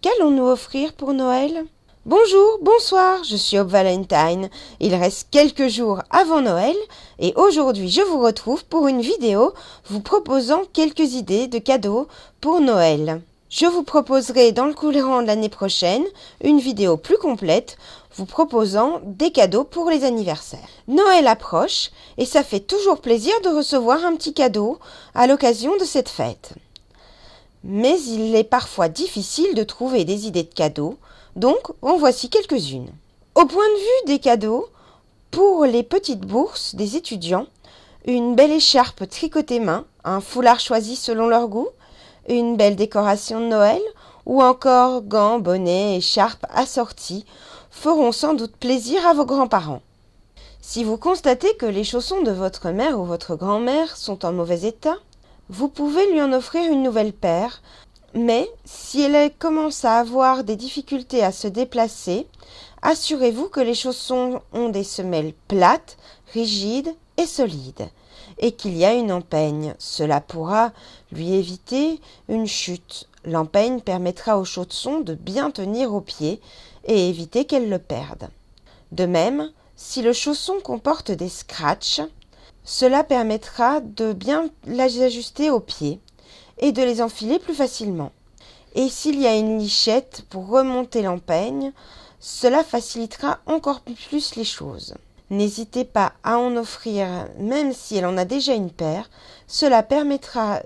qu'allons-nous offrir pour Noël? Bonjour, bonsoir, je suis Hope Valentine. Il reste quelques jours avant Noël et aujourd'hui je vous retrouve pour une vidéo vous proposant quelques idées de cadeaux pour Noël. Je vous proposerai dans le courant de l'année prochaine une vidéo plus complète vous proposant des cadeaux pour les anniversaires. Noël approche et ça fait toujours plaisir de recevoir un petit cadeau à l'occasion de cette fête. Mais il est parfois difficile de trouver des idées de cadeaux, donc en voici quelques-unes. Au point de vue des cadeaux, pour les petites bourses des étudiants, une belle écharpe tricotée main, un foulard choisi selon leur goût, une belle décoration de Noël ou encore gants, bonnets, écharpes assortis feront sans doute plaisir à vos grands-parents. Si vous constatez que les chaussons de votre mère ou votre grand-mère sont en mauvais état, vous pouvez lui en offrir une nouvelle paire, mais si elle commence à avoir des difficultés à se déplacer, assurez-vous que les chaussons ont des semelles plates, rigides et solides, et qu'il y a une empeigne. Cela pourra lui éviter une chute. L'empeigne permettra aux chaussons de bien tenir au pied et éviter qu'elle le perde. De même, si le chausson comporte des scratchs, cela permettra de bien les ajuster au pied et de les enfiler plus facilement. Et s'il y a une lichette pour remonter l'empeigne, cela facilitera encore plus les choses. N'hésitez pas à en offrir, même si elle en a déjà une paire. Cela permettra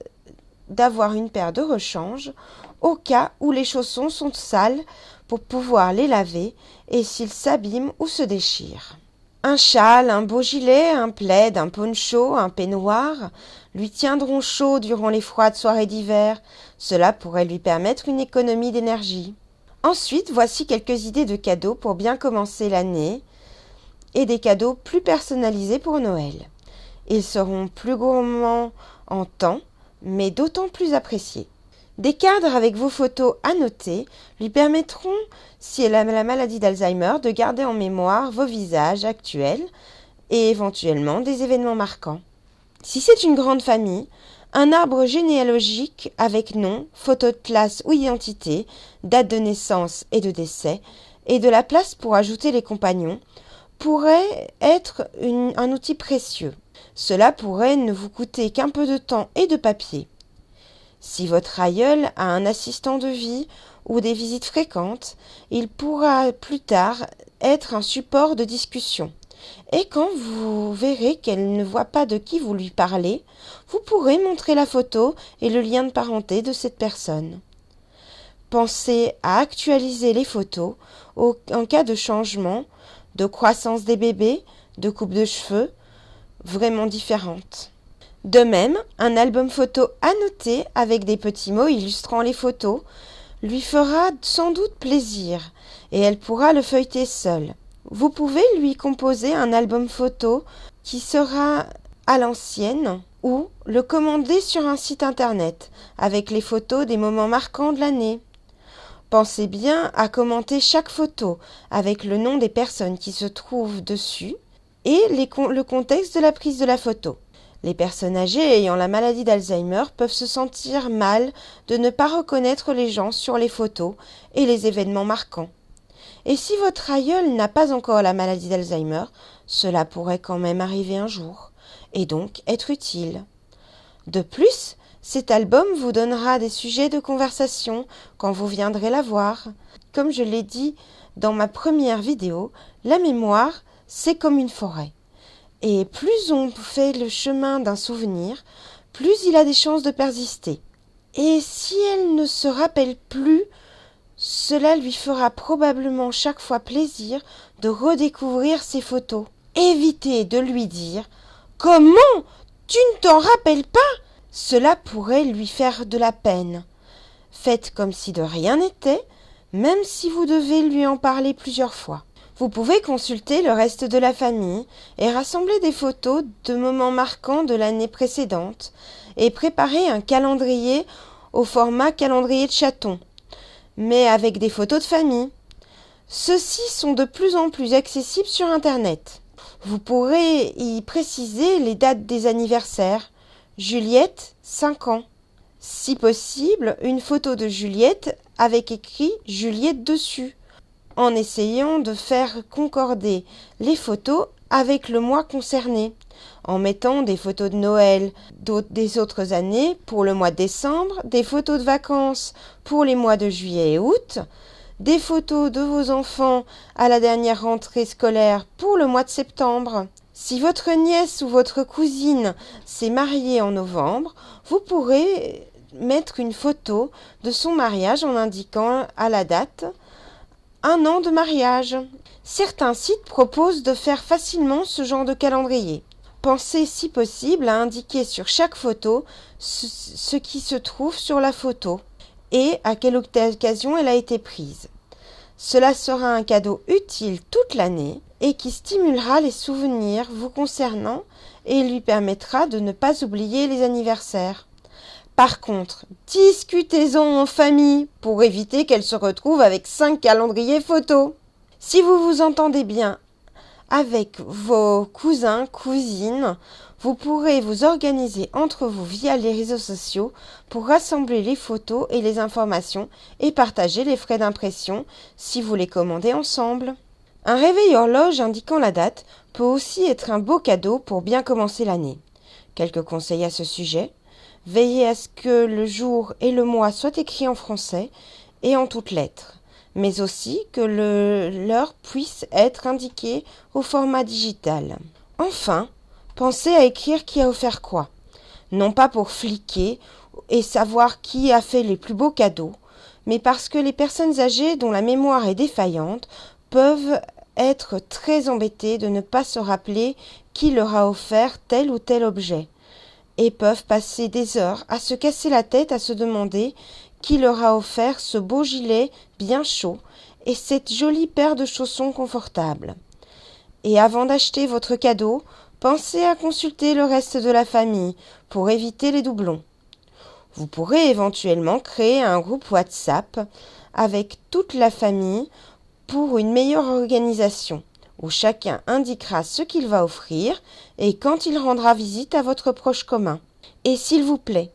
d'avoir une paire de rechange au cas où les chaussons sont sales pour pouvoir les laver et s'ils s'abîment ou se déchirent. Un châle, un beau gilet, un plaid, un poncho, un peignoir lui tiendront chaud durant les froides soirées d'hiver. Cela pourrait lui permettre une économie d'énergie. Ensuite, voici quelques idées de cadeaux pour bien commencer l'année et des cadeaux plus personnalisés pour Noël. Ils seront plus gourmands en temps, mais d'autant plus appréciés. Des cadres avec vos photos annotées lui permettront, si elle a la maladie d'Alzheimer, de garder en mémoire vos visages actuels et éventuellement des événements marquants. Si c'est une grande famille, un arbre généalogique avec nom, photo de classe ou identité, date de naissance et de décès, et de la place pour ajouter les compagnons, pourrait être un outil précieux. Cela pourrait ne vous coûter qu'un peu de temps et de papier. Si votre aïeul a un assistant de vie ou des visites fréquentes, il pourra plus tard être un support de discussion. Et quand vous verrez qu'elle ne voit pas de qui vous lui parlez, vous pourrez montrer la photo et le lien de parenté de cette personne. Pensez à actualiser les photos en cas de changement, de croissance des bébés, de coupe de cheveux, vraiment différentes. De même, un album photo annoté avec des petits mots illustrant les photos lui fera sans doute plaisir et elle pourra le feuilleter seule. Vous pouvez lui composer un album photo qui sera à l'ancienne ou le commander sur un site internet avec les photos des moments marquants de l'année. Pensez bien à commenter chaque photo avec le nom des personnes qui se trouvent dessus et le contexte de la prise de la photo. Les personnes âgées ayant la maladie d'Alzheimer peuvent se sentir mal de ne pas reconnaître les gens sur les photos et les événements marquants. Et si votre aïeul n'a pas encore la maladie d'Alzheimer, cela pourrait quand même arriver un jour, et donc être utile. De plus, cet album vous donnera des sujets de conversation quand vous viendrez la voir. Comme je l'ai dit dans ma première vidéo, la mémoire, c'est comme une forêt. Et plus on fait le chemin d'un souvenir, plus il a des chances de persister. Et si elle ne se rappelle plus, cela lui fera probablement chaque fois plaisir de redécouvrir ses photos. Évitez de lui dire « Comment ? Tu ne t'en rappelles pas ?» Cela pourrait lui faire de la peine. Faites comme si de rien n'était, même si vous devez lui en parler plusieurs fois. Vous pouvez consulter le reste de la famille et rassembler des photos de moments marquants de l'année précédente et préparer un calendrier au format calendrier de chaton, mais avec des photos de famille. Ceux-ci sont de plus en plus accessibles sur Internet. Vous pourrez y préciser les dates des anniversaires. Juliette, 5 ans. Si possible, une photo de Juliette avec écrit Juliette dessus, en essayant de faire concorder les photos avec le mois concerné, en mettant des photos de Noël des autres années pour le mois de décembre, des photos de vacances pour les mois de juillet et août, des photos de vos enfants à la dernière rentrée scolaire pour le mois de septembre. Si votre nièce ou votre cousine s'est mariée en novembre, vous pourrez mettre une photo de son mariage en indiquant à la date un an de mariage. Certains sites proposent de faire facilement ce genre de calendrier. Pensez si possible à indiquer sur chaque photo ce qui se trouve sur la photo et à quelle occasion elle a été prise. Cela sera un cadeau utile toute l'année et qui stimulera les souvenirs vous concernant et lui permettra de ne pas oublier les anniversaires. Par contre, discutez-en en famille pour éviter qu'elle se retrouve avec 5 calendriers photos. Si vous vous entendez bien avec vos cousins, cousines, vous pourrez vous organiser entre vous via les réseaux sociaux pour rassembler les photos et les informations et partager les frais d'impression si vous les commandez ensemble. Un réveil horloge indiquant la date peut aussi être un beau cadeau pour bien commencer l'année. Quelques conseils à ce sujet. Veillez à ce que le jour et le mois soient écrits en français et en toutes lettres, mais aussi que l'heure puisse être indiquée au format digital. Enfin, pensez à écrire qui a offert quoi, non pas pour fliquer et savoir qui a fait les plus beaux cadeaux, mais parce que les personnes âgées dont la mémoire est défaillante peuvent être très embêtées de ne pas se rappeler qui leur a offert tel ou tel objet, et peuvent passer des heures à se casser la tête à se demander qui leur a offert ce beau gilet bien chaud et cette jolie paire de chaussons confortables. Et avant d'acheter votre cadeau, pensez à consulter le reste de la famille pour éviter les doublons. Vous pourrez éventuellement créer un groupe WhatsApp avec toute la famille pour une meilleure organisation, où chacun indiquera ce qu'il va offrir et quand il rendra visite à votre proche commun. Et s'il vous plaît,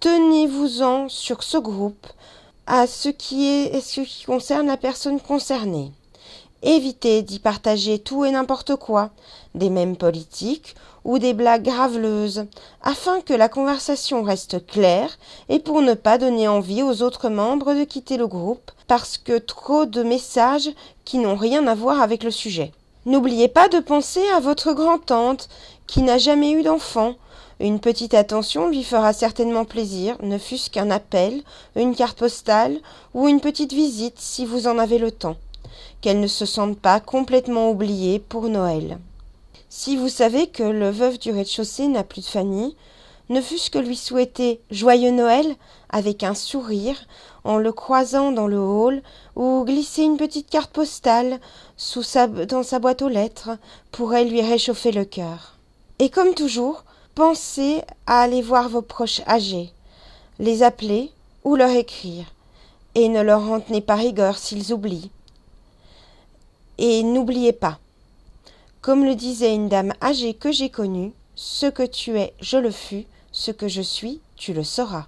tenez-vous-en sur ce groupe à ce qui concerne la personne concernée. Évitez d'y partager tout et n'importe quoi, des mèmes politiques ou des blagues graveleuses, afin que la conversation reste claire et pour ne pas donner envie aux autres membres de quitter le groupe parce que trop de messages qui n'ont rien à voir avec le sujet. N'oubliez pas de penser à votre grand-tante qui n'a jamais eu d'enfant. Une petite attention lui fera certainement plaisir, ne fût-ce qu'un appel, une carte postale ou une petite visite si vous en avez le temps. Qu'elle ne se sente pas complètement oubliée pour Noël. Si vous savez que le veuf du rez-de-chaussée n'a plus de famille, ne fût-ce que lui souhaiter joyeux Noël avec un sourire en le croisant dans le hall ou glisser une petite carte postale dans sa boîte aux lettres pourrait lui réchauffer le cœur. Et comme toujours, pensez à aller voir vos proches âgés, les appeler ou leur écrire, et ne leur en tenez pas rigueur s'ils oublient. Et n'oubliez pas, comme le disait une dame âgée que j'ai connue, ce que tu es, je le fus, ce que je suis, tu le sauras.